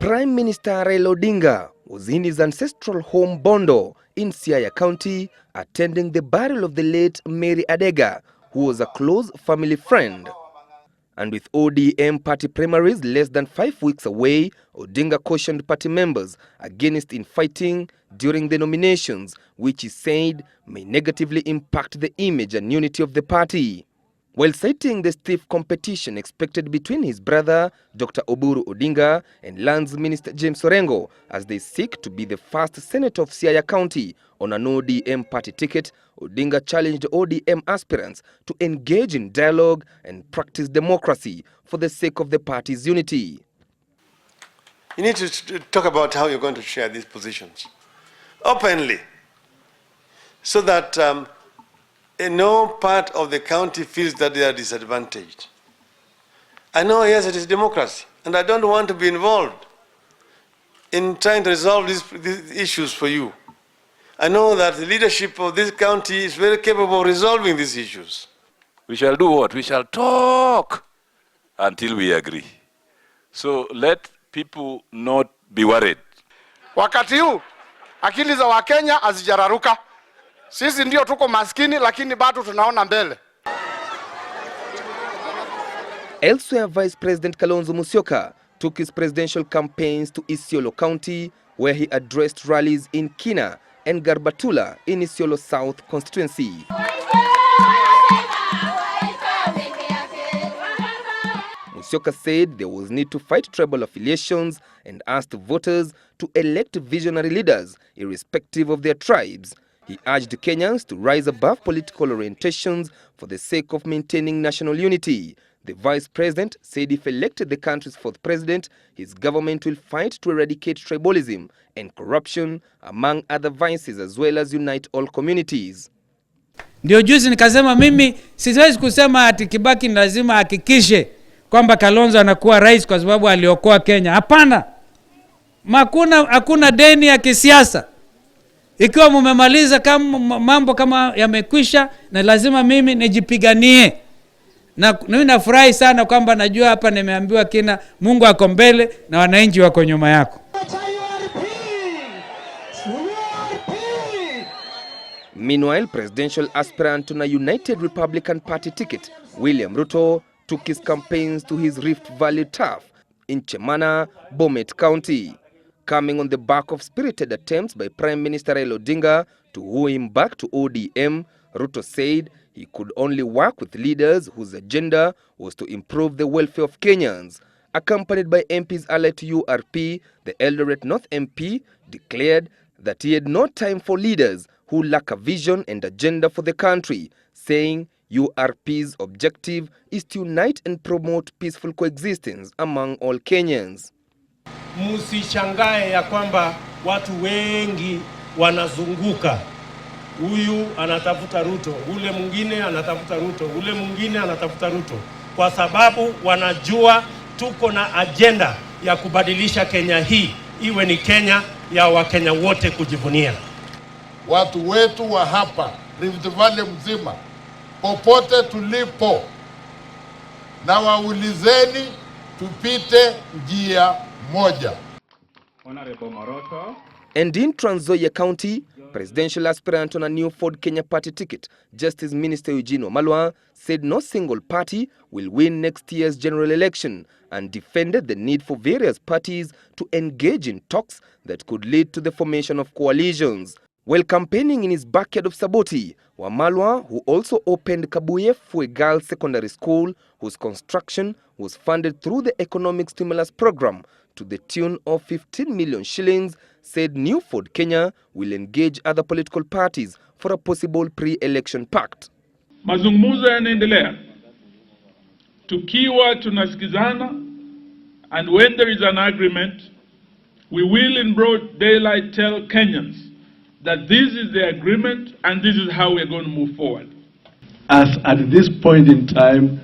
Prime Minister Raila Odinga was in his ancestral home Bondo in Siaya County attending the burial of the late Mary Adega, who was a close family friend. And with ODM party primaries less than 5 weeks away, Odinga cautioned party members against infighting during the nominations, which he said may negatively impact the image and unity of the party. While citing the stiff competition expected between his brother, Dr. Oburu Odinga, and Lands Minister James Orengo as they seek to be the first senator of Siaya County on an ODM party ticket, Odinga challenged ODM aspirants to engage in dialogue and practice democracy for the sake of the party's unity. You need to talk about how you're going to share these positions openly so that no part of the county feels that they are disadvantaged. I know, yes, it is democracy, and I don't want to be involved in trying to resolve these issues for you. I know that the leadership of this county is very capable of resolving these issues. We shall do what? We shall talk until we agree. So let people not be worried. Wakati huu akili za Wakenya hazijararuka. Sisi ndio tuko maskini lakini bado tunaona mbele. Elsewhere, Vice President Kalonzo Musyoka took his presidential campaigns to Isiolo County, where he addressed rallies in Kina and Garbatula in Isiolo South constituency. Musyoka said there was need to fight tribal affiliations and asked voters to elect visionary leaders irrespective of their tribes. He urged Kenyans to rise above political orientations for the sake of maintaining national unity. The vice president said if elected the country's fourth president, his government will fight to eradicate tribalism and corruption, among other vices, as well as unite all communities. Ndio juzi nikasema mimi siwezi kusema ati Kibaki lazima hakikishe kwamba Kalonzo anakuwa rais kwa sababu aliokoa Kenya. Hapana. Hakuna deni ya kisiasa. Ikiwa mumemaliza kama mambo kama yamekwisha, na lazima mimi nijipiganie. Na mimi nafurahi sana kwamba najua hapa nimeambiwa kina Mungu ako mbele na wananchi wako nyuma yako. Meanwhile, presidential aspirant on a United Republican Party ticket, William Ruto, took his campaigns to his Rift Valley turf in Chemana, Bomet County. Coming on the back of spirited attempts by Prime Minister Raila Odinga to woo him back to ODM, Ruto said he could only work with leaders whose agenda was to improve the welfare of Kenyans. Accompanied by MPs allied to URP, the Eldoret North MP declared that he had no time for leaders who lack a vision and agenda for the country, saying URP's objective is to unite and promote peaceful coexistence among all Kenyans. Musishangae ya kwamba watu wengi wanazunguka. Huyu anatafuta Ruto, ule mwingine anatafuta Ruto, ule mwingine anatafuta Ruto. Kwa sababu wanajua tuko na agenda ya kubadilisha Kenya hii iwe ni Kenya ya Wakenya wote kujivunia. Watu wetu wa hapa Rift Valley mzima popote tulipo, na waulizeni tupite njia moja. And in Trans Nzoia County, presidential aspirant on a new Ford Kenya party ticket, Justice Minister Eugene Wamalwa, said no single party will win next year's general election and defended the need for various parties to engage in talks that could lead to the formation of coalitions. While campaigning in his backyard of Saboti, Wamalwa, who also opened Kabuye Fue Girls Secondary School, whose construction was funded through the Economic Stimulus Program to the tune of 15 million shillings, said New Ford Kenya will engage other political parties for a possible pre-election pact. Mazungumzo yanaendelea. Tukiwa tunasikizana, and when there is an agreement, we will in broad daylight tell Kenyans that this is the agreement and this is how we're going to move forward. As at this point in time,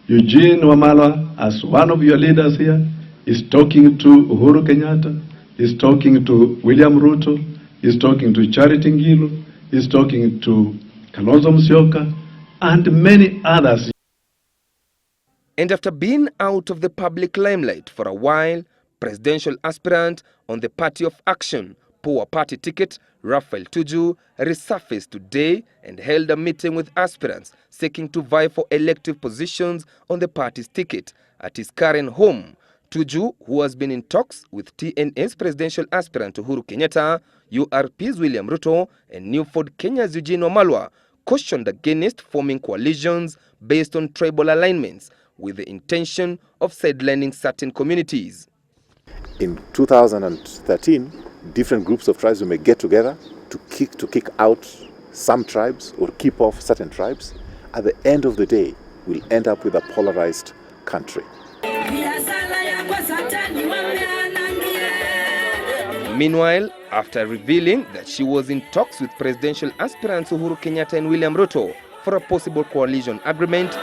Eugene Wamalwa, as one of your leaders here, is talking to Uhuru Kenyatta, is talking to William Ruto, is talking to Charity Ngilu, is talking to Kalonzo Musyoka, and many others. And after being out of the public limelight for a while, Presidential aspirant on the Party of Action, Poor Party ticket, Raphael Tuju, resurfaced today and held a meeting with aspirants seeking to vie for elective positions on the party's ticket at his current home. Tuju, who has been in talks with TNA's presidential aspirant Uhuru Kenyatta, URP's William Ruto, and New Ford Kenya's Eugene Wamalwa, cautioned against forming coalitions based on tribal alignments with the intention of sidelining certain communities. In 2013, different groups of tribes may get together to kick out some tribes or keep off certain tribes. At the end of the day, we'll end up with a polarized country. Meanwhile, after revealing that she was in talks with presidential aspirants Uhuru Kenyatta and William Ruto for a possible coalition agreement,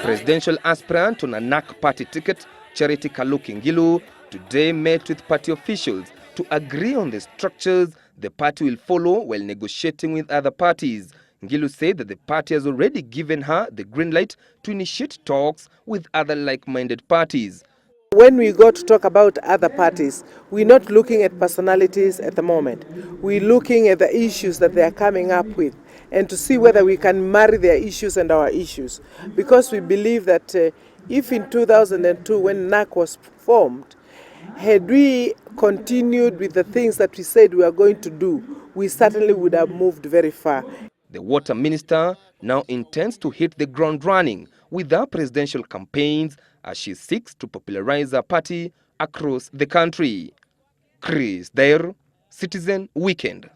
presidential aspirant on a NAC party ticket, Charity Kaluki Ngilu, today met with party officials to agree on the structures the party will follow while negotiating with other parties. Ngilu said that the party has already given her the green light to initiate talks with other like-minded parties. When we go to talk about other parties, we're not looking at personalities at the moment. We're looking at the issues that they are coming up with and to see whether we can marry their issues and our issues. Because we believe that if in 2002, when NAC was formed, had we continued with the things that we said we were going to do, we certainly would have moved very far. The water minister now intends to hit the ground running with her presidential campaigns as she seeks to popularize her party across the country. Chris Thairu, Citizen Weekend.